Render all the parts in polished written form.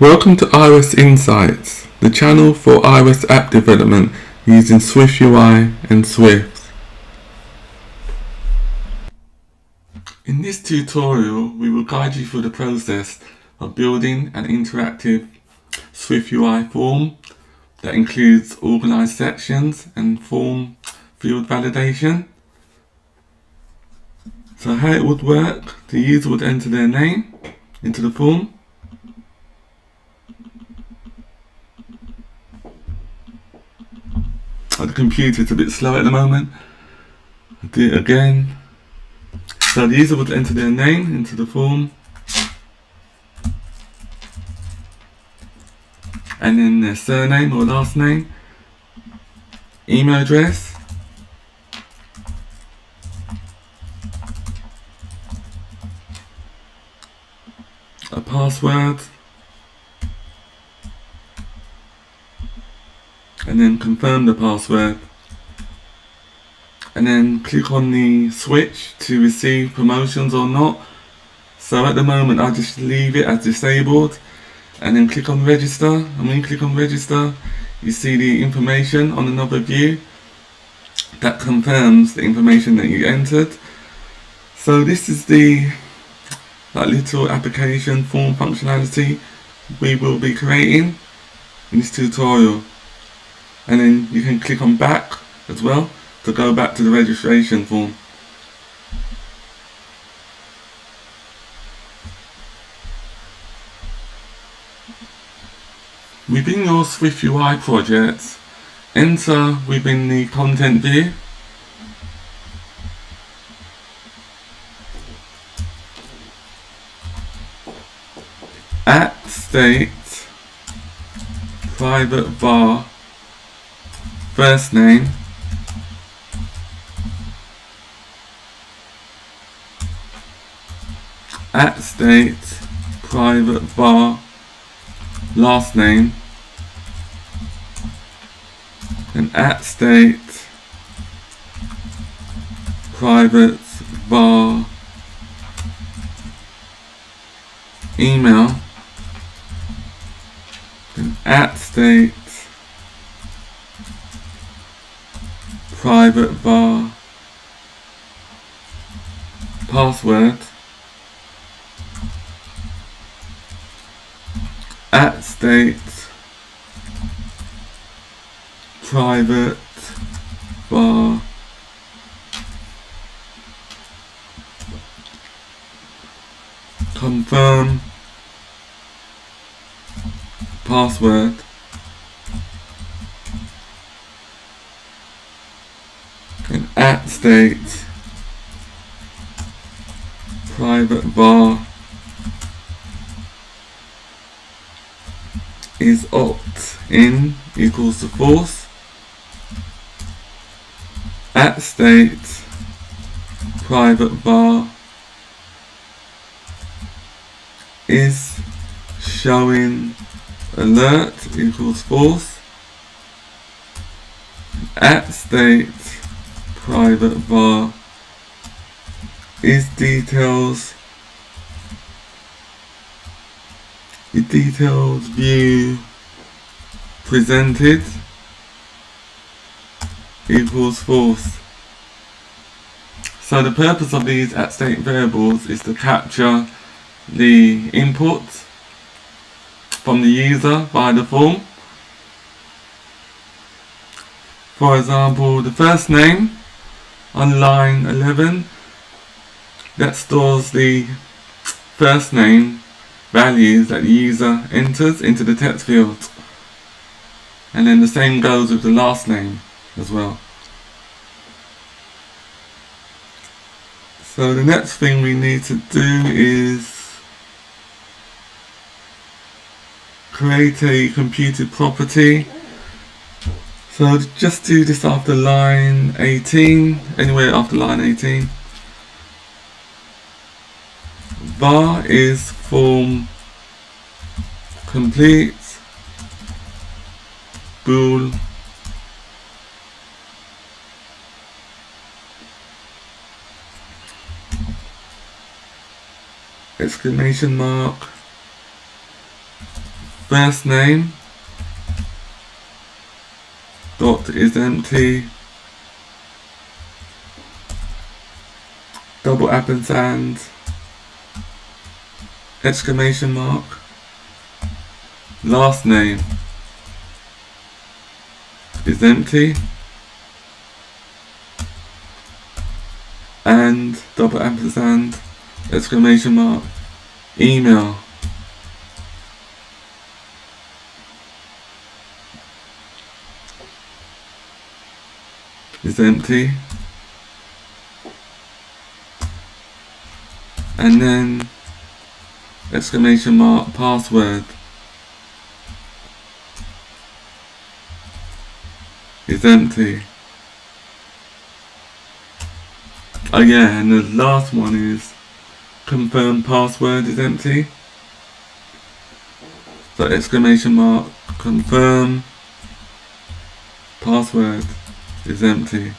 Welcome to iOS Insights, the channel for iOS app development using SwiftUI and Swift. In this tutorial, we will guide you through the process of building an interactive SwiftUI form that includes organized sections and form field validation. So how it would work, the user would enter their name into the form. The computer's a bit slow at the moment. I'll do it again. So the user would enter their name into the form, and then their surname or last name, email address, a password, and then confirm the password, and then click on the switch to receive promotions or not. So at the moment I just leave it as disabled, and then click on register, and when you click on register you see the information on another view that confirms the information that you entered. So this is the little application form functionality we will be creating in this tutorial. And then you can click on back as well to go back to the registration form. Within your SwiftUI project, enter within the content view. @state private var first name @state private var last name, and @state private var email, and @state private var password, @state private var confirm password, and @state private var is opt-in equals to false, @state private var is showing alert equals false, @state private var is details view presented equals false. So the purpose of these @state variables is to capture the input from the user via the form. For example, the first name on line 11, that stores the first name values that the user enters into the text field, and then the same goes with the last name as well. So the next thing we need to do is create a computed property. So just do this after line 18, anywhere after line 18. Var is form complete, bool, exclamation mark, first name dot is empty, double ampersand, exclamation mark, last name is empty, and double ampersand, exclamation mark, email is empty, and then exclamation mark, password is empty. Oh yeah, and the last one is confirm password is empty. So exclamation mark, confirm password is empty.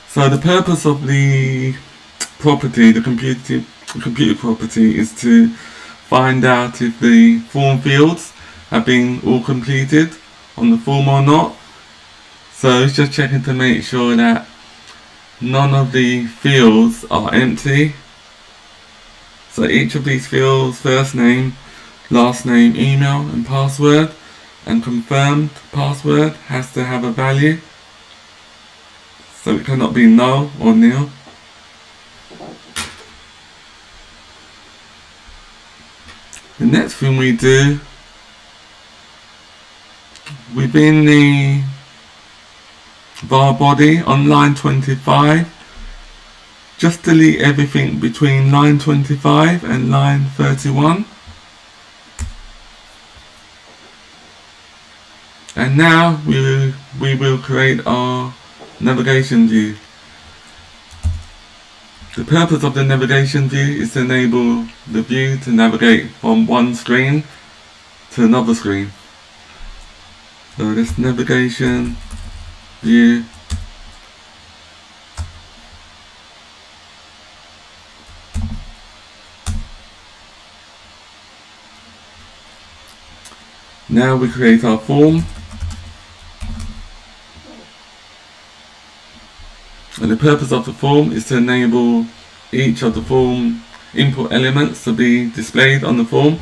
So the purpose of the property, the computer property, is to find out if the form fields have been all completed on the form or not. So it's just checking to make sure that none of the fields are empty. So each of these fields, first name, last name, email and password, and confirmed password, has to have a value. So it cannot be null or nil. The next thing we do, within the var body on line 25, just delete everything between line 25 and line 31. And now we will create our navigation view. The purpose of the navigation view is to enable the view to navigate from one screen to another screen. So this navigation view now we create our form, and the purpose of the form is to enable each of the form input elements to be displayed on the form.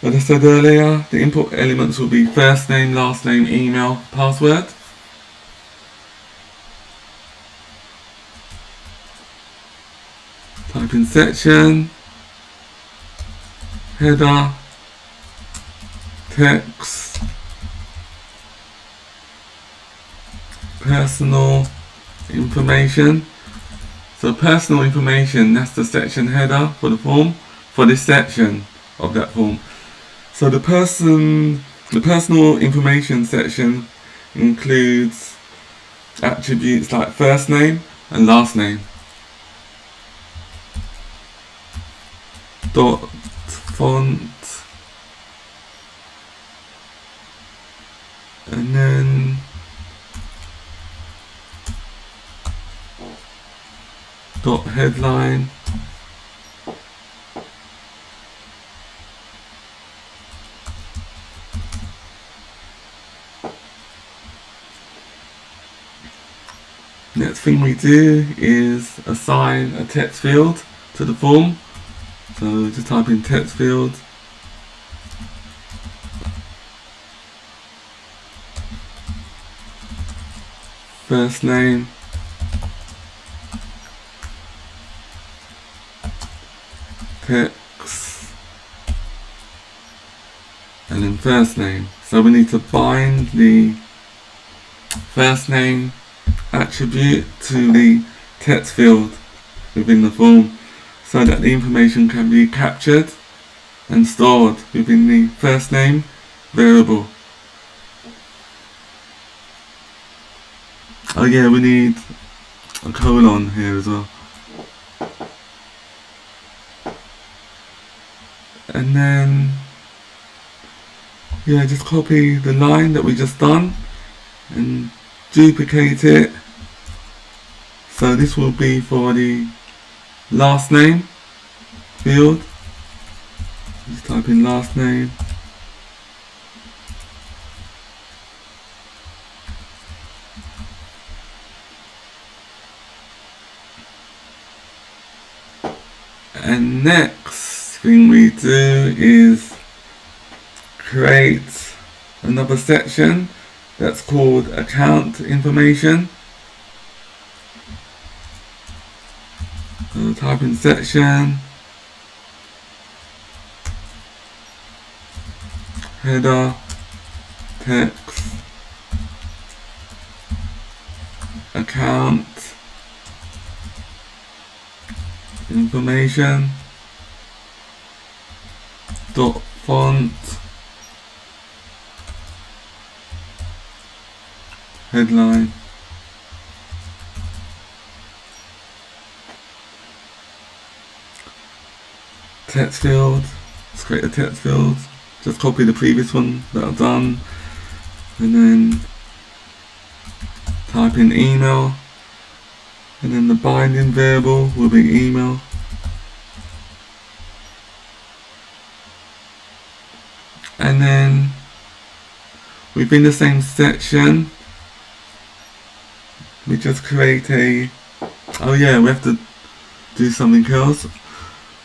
As I said earlier, the input elements will be first name, last name, email, password. Type in section, header, text, personal information. So personal information, that's the section header for the form, for this section of that form. So the personal information section includes attributes like first name and last name. Dot font, and then dot headline, next thing we do is assign a text field to the form. So just type in text field, first name, text, and then first name. So we need to bind the first name attribute to the text field within the form, so that the information can be captured and stored within the first name variable. Oh yeah, we need a colon here as well. And then, yeah, just copy the line that we just done and duplicate it. So this will be for the last name. field. Just type in last name. And next thing we do is create another section that's called account information. So type in section, header, text, account information, dot font, headline. Text field, let's create a text field. Just copy the previous one that I've done, and then type in email, and then the binding variable will be email. And then within the same section, we just create a, oh yeah, we have to do something else.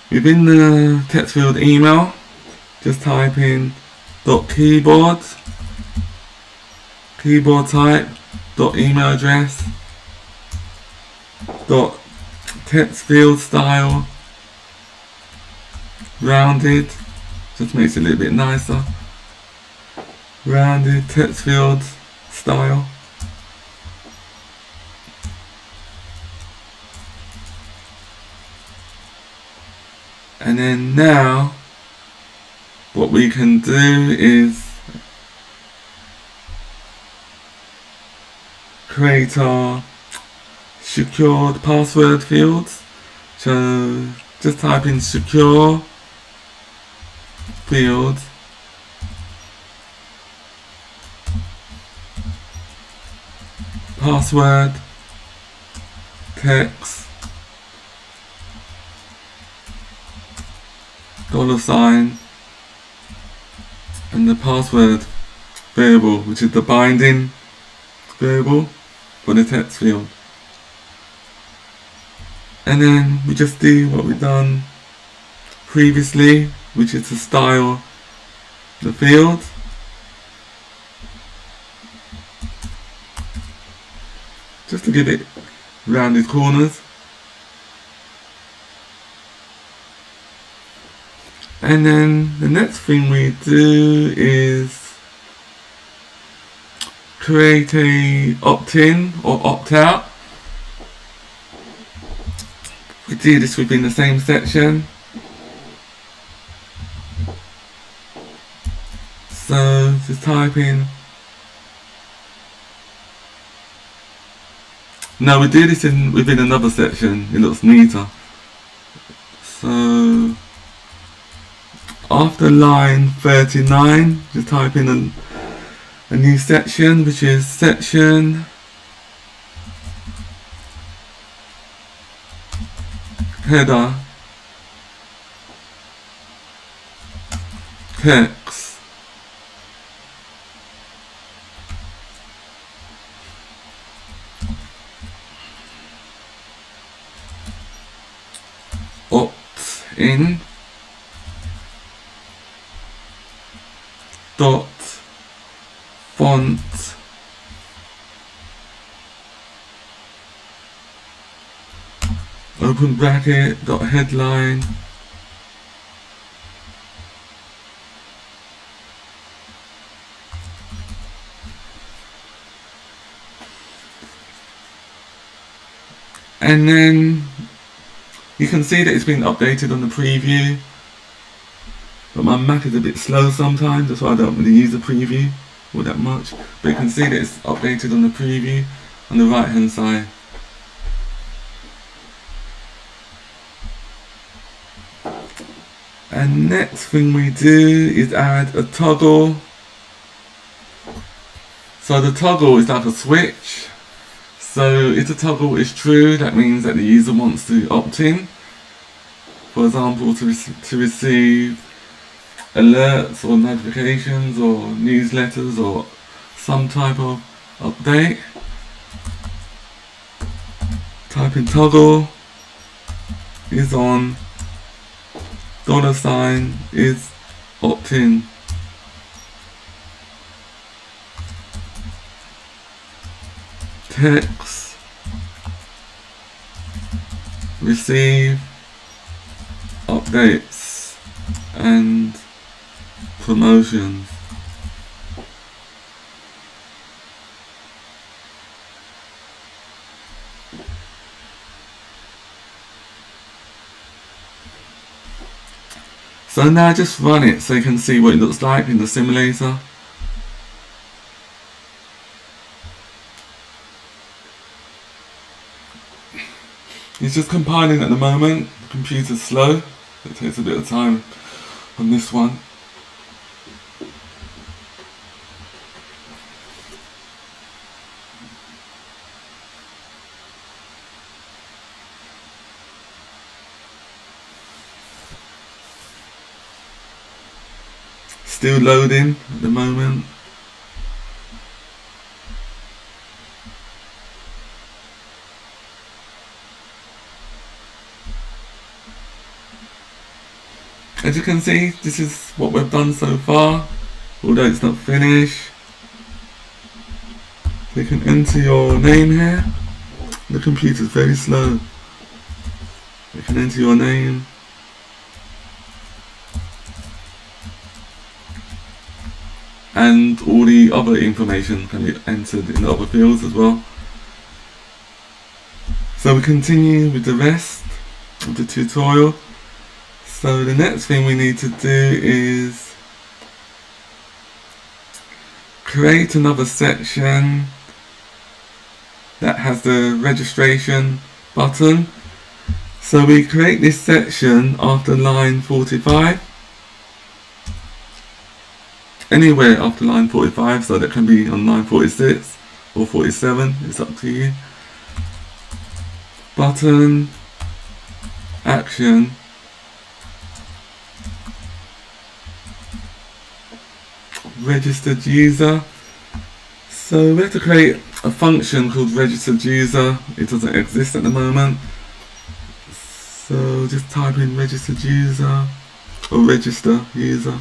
Within the text field email, just type in .keyboard, keyboard type, .email address, .text field style, rounded, just makes it a little bit nicer, rounded text field style. And then now what we can do is create our secured password fields. So just type in secure field, password, text, $, and the password variable, which is the binding variable for the text field. And then we just do what we've done previously, which is to style the field. Just to give it rounded corners. And then the next thing we do is create a opt-in or opt-out. We do this within the same section. So just type in. No, we do this within another section. It looks neater. So after line 39, just type in a new section, which is section header text opt-in dot font open bracket dot headline and then you can see that it's been updated on the preview. But my Mac is a bit slow sometimes, that's why I don't really use the preview all that much. But you can see that it's updated on the preview on the right hand side. And next thing we do is add a toggle. So the toggle is like a switch. So if the toggle is true, that means that the user wants to opt in. for example, to receive alerts or notifications or newsletters or some type of update. Type in toggle is on, $ is opt-in. Text, receive updates and promotions. So now just run it so you can see what it looks like in the simulator. It's just compiling at the moment. The computer's slow. It takes a bit of time on this one. Still loading at the moment. As you can see, this is what we've done so far, although it's not finished. You can enter your name here. The computer's very slow. You can enter your name. And all the other information can be entered in the other fields as well. So we continue with the rest of the tutorial. So the next thing we need to do is create another section that has the registration button. So we create this section after line 45. Anywhere after line 45, so that can be on line 46 or 47, it's up to you. Button, action, registered user. So we have to create a function called registered user. It doesn't exist at the moment. So just type in registered user or register user.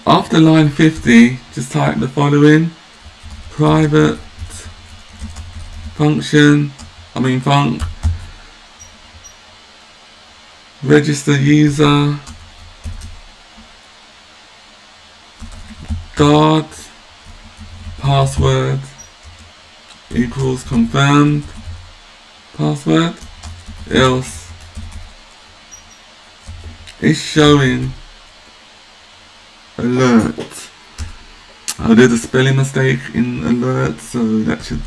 After line 50, just type the following: private function, func, register user, guard, password equals confirmed password, else is showing alert. I did a spelling mistake in alert, so that should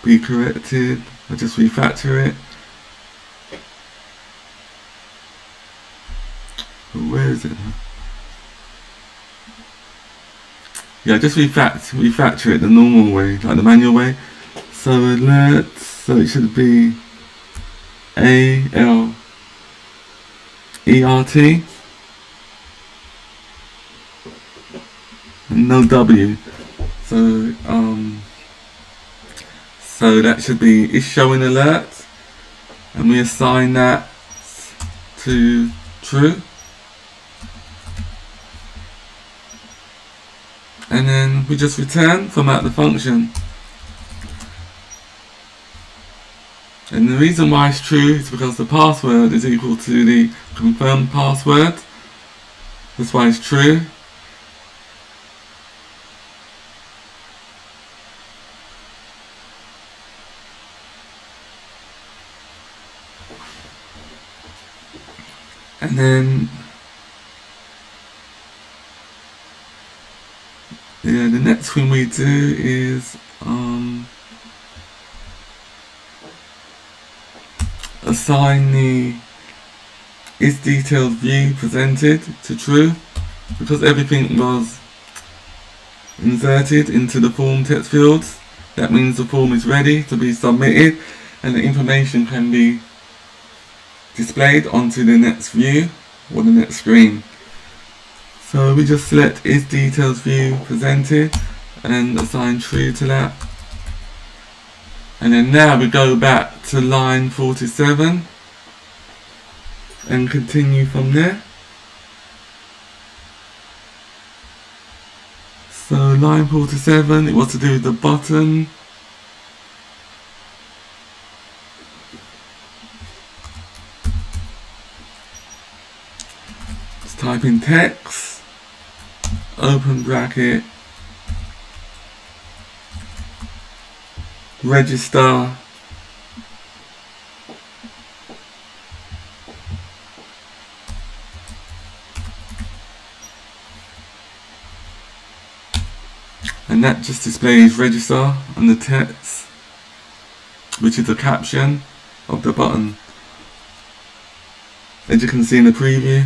be corrected. I'll just refactor it. Where is it? Yeah, just refactor it the normal way, like the manual way. So alert, so it should be ALERT. No W. So that should be is showing alert, and we assign that to true, and then we just return from out the function. And the reason why it's true is because the password is equal to the confirmed password. That's why it's true. And then the next thing we do is assign the is detailed view presented to true, because everything was inserted into the form text fields. That means the form is ready to be submitted and the information can be displayed onto the next view or the next screen. So we just select is details view presented and assign true to that. And then now we go back to line 47 and continue from there. So line 47, it was to do with the button. Just type in text, open bracket, register, and that just displays register on the text, which is the caption of the button, as you can see in the preview.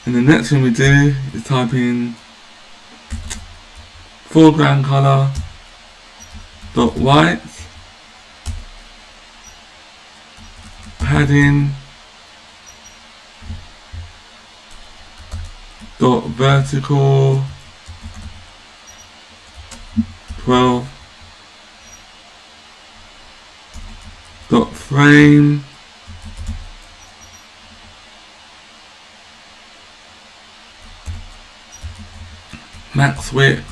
And the next thing we do is type in foreground color dot white, padding dot vertical 12 dot frame max width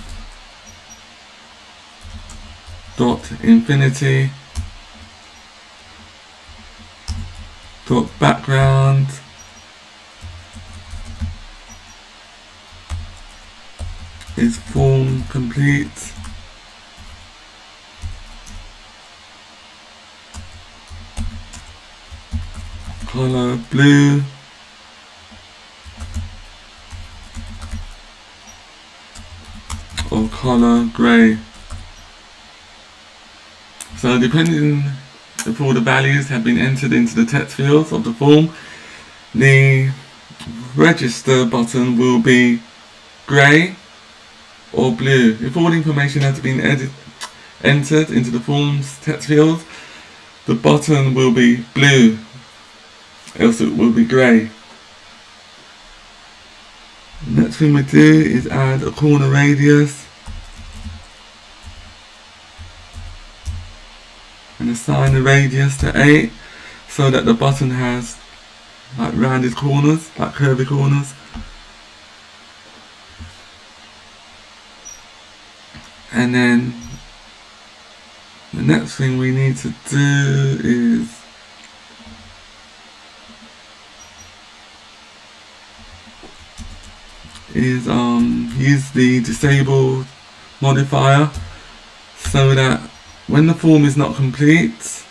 dot infinity dot background is form complete. Color blue, or color grey. So depending if all the values have been entered into the text fields of the form, the register button will be grey or blue. If all the information has been entered into the form's text fields, the button will be blue, else it will be grey. Next thing we do is add a corner radius and assign the radius to 8 so that the button has like rounded corners, like curvy corners. And then the next thing we need to do is use the disabled modifier so that when the form is not complete,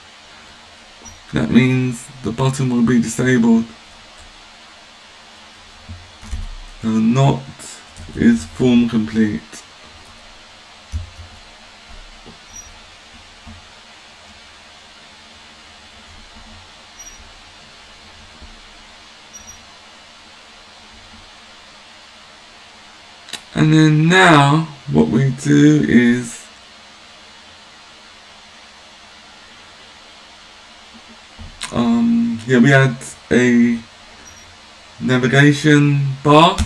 that means the button will be disabled. So not is form complete. And then now what we do is here we add a navigation bar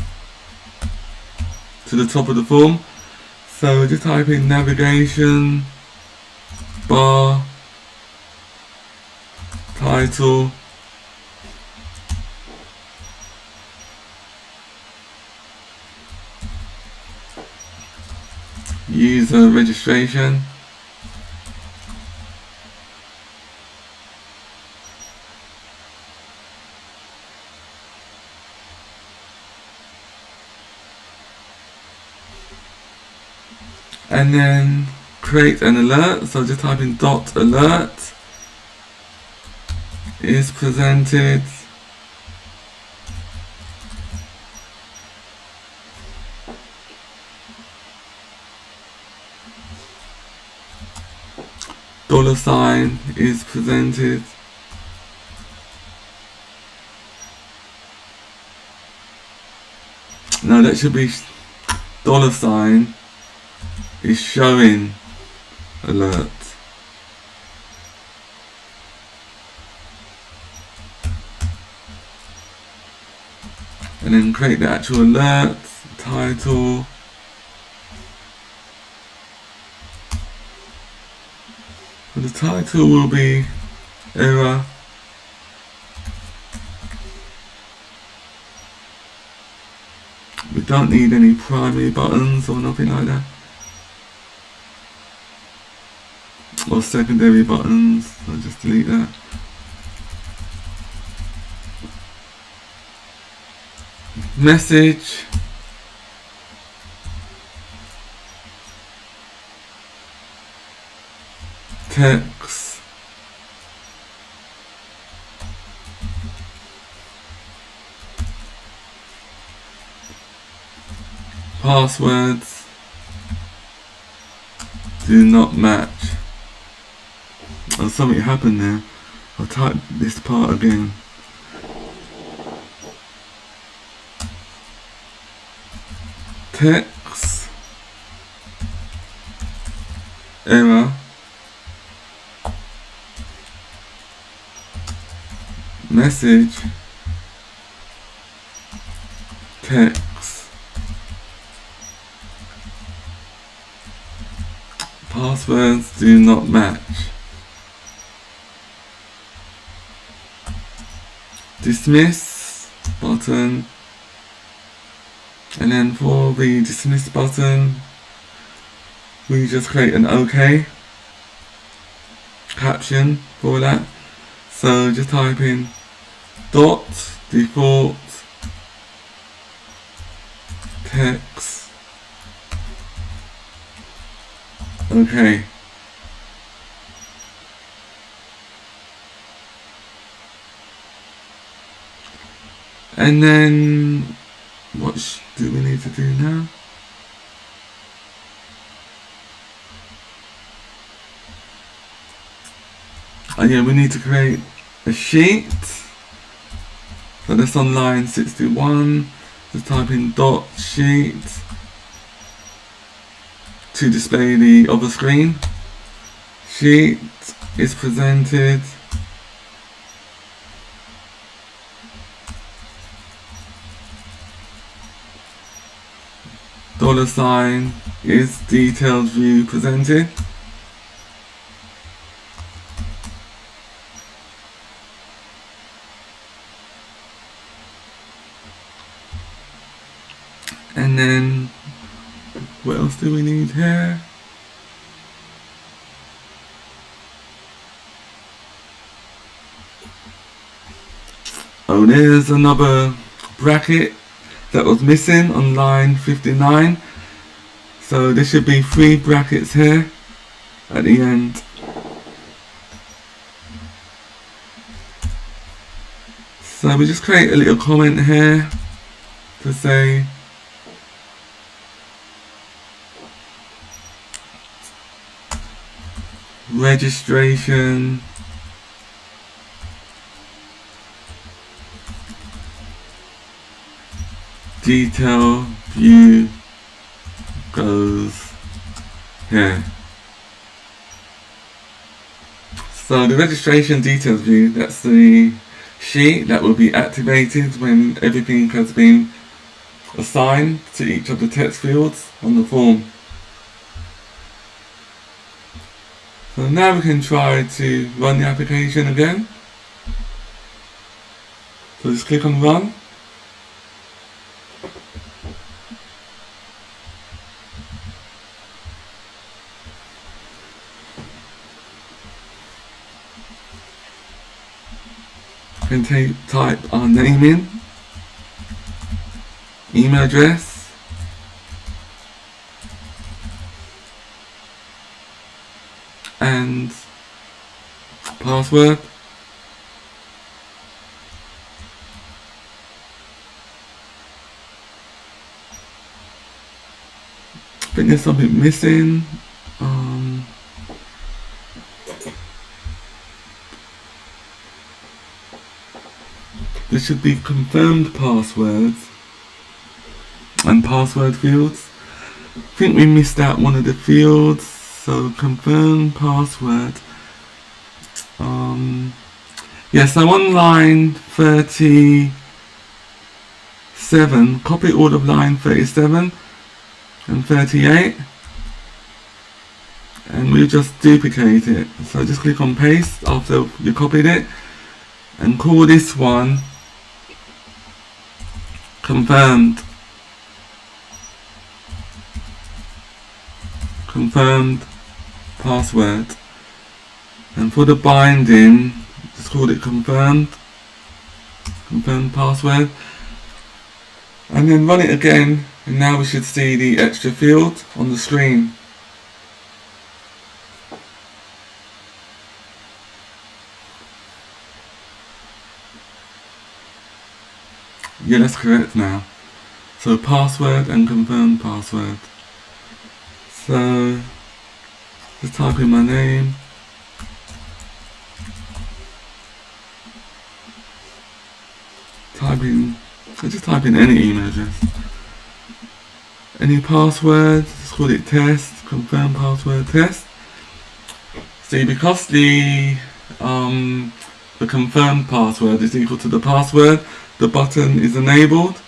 to the top of the form. So just type in navigation bar title user registration, and then create an alert. So just type in dot alert is presented $sign is presented no, that should be $sign is showing alert. And then create the actual alert, title. The title will be error. We don't need any primary buttons or nothing like that. Or secondary buttons. I'll just delete that. Message. Text. Passwords do not match. Oh, something happened there. I'll type this part again. Text error message text passwords do not match. Dismiss button, and then for the dismiss button we just create an OK caption for that. So just type in dot default text OK. And then what do we need to do now? Oh yeah, we need to create a sheet. So that's on line 61. Just type in dot sheet to display the other screen. Sheet is presented $sign is detailed view presented. And then what else do we need here? Oh, there's another bracket that was missing on line 59. So there should be 3 brackets here at the end. So we just create a little comment here to say registration detail view goes here. So the registration details view, that's the sheet that will be activated when everything has been assigned to each of the text fields on the form. So now we can try to run the application again. So just click on run. We can type our name in, email address, and password. I think there's something missing. There should be confirmed passwords and password fields. I think we missed out one of the fields. So confirm password. Yeah, so on line 37, copy all of line 37 and 38, and we just duplicate it. So just click on paste after you copied it, and call this one confirmed password. And for the binding, just call it confirmed password, and then run it again, and now we should see the extra field on the screen. Yeah, that's correct now. So password and confirmed password. So just type in my name. Just type in any email address. Any password, just call it test, confirm password test. See, because the confirmed password is equal to the password, the button is enabled,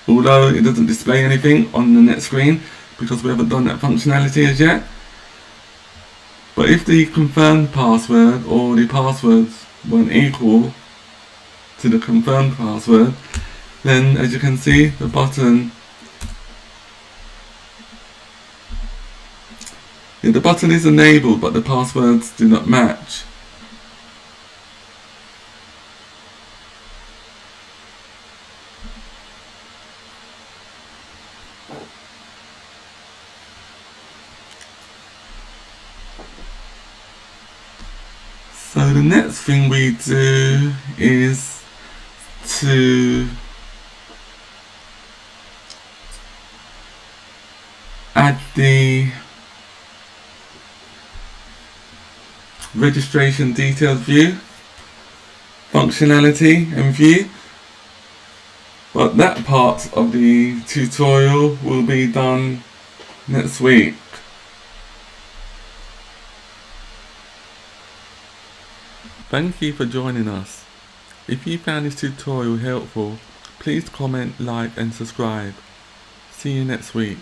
although it doesn't display anything on the net screen because we haven't done that functionality as yet. But if the confirmed password or the passwords weren't equal to the confirmed password, then as you can see, the button is enabled, but the passwords do not match. So the next thing we do is to add the registration details view functionality and view, but that part of the tutorial will be done next week. Thank you for joining us. If you found this tutorial helpful, please comment, like and subscribe. See you next week.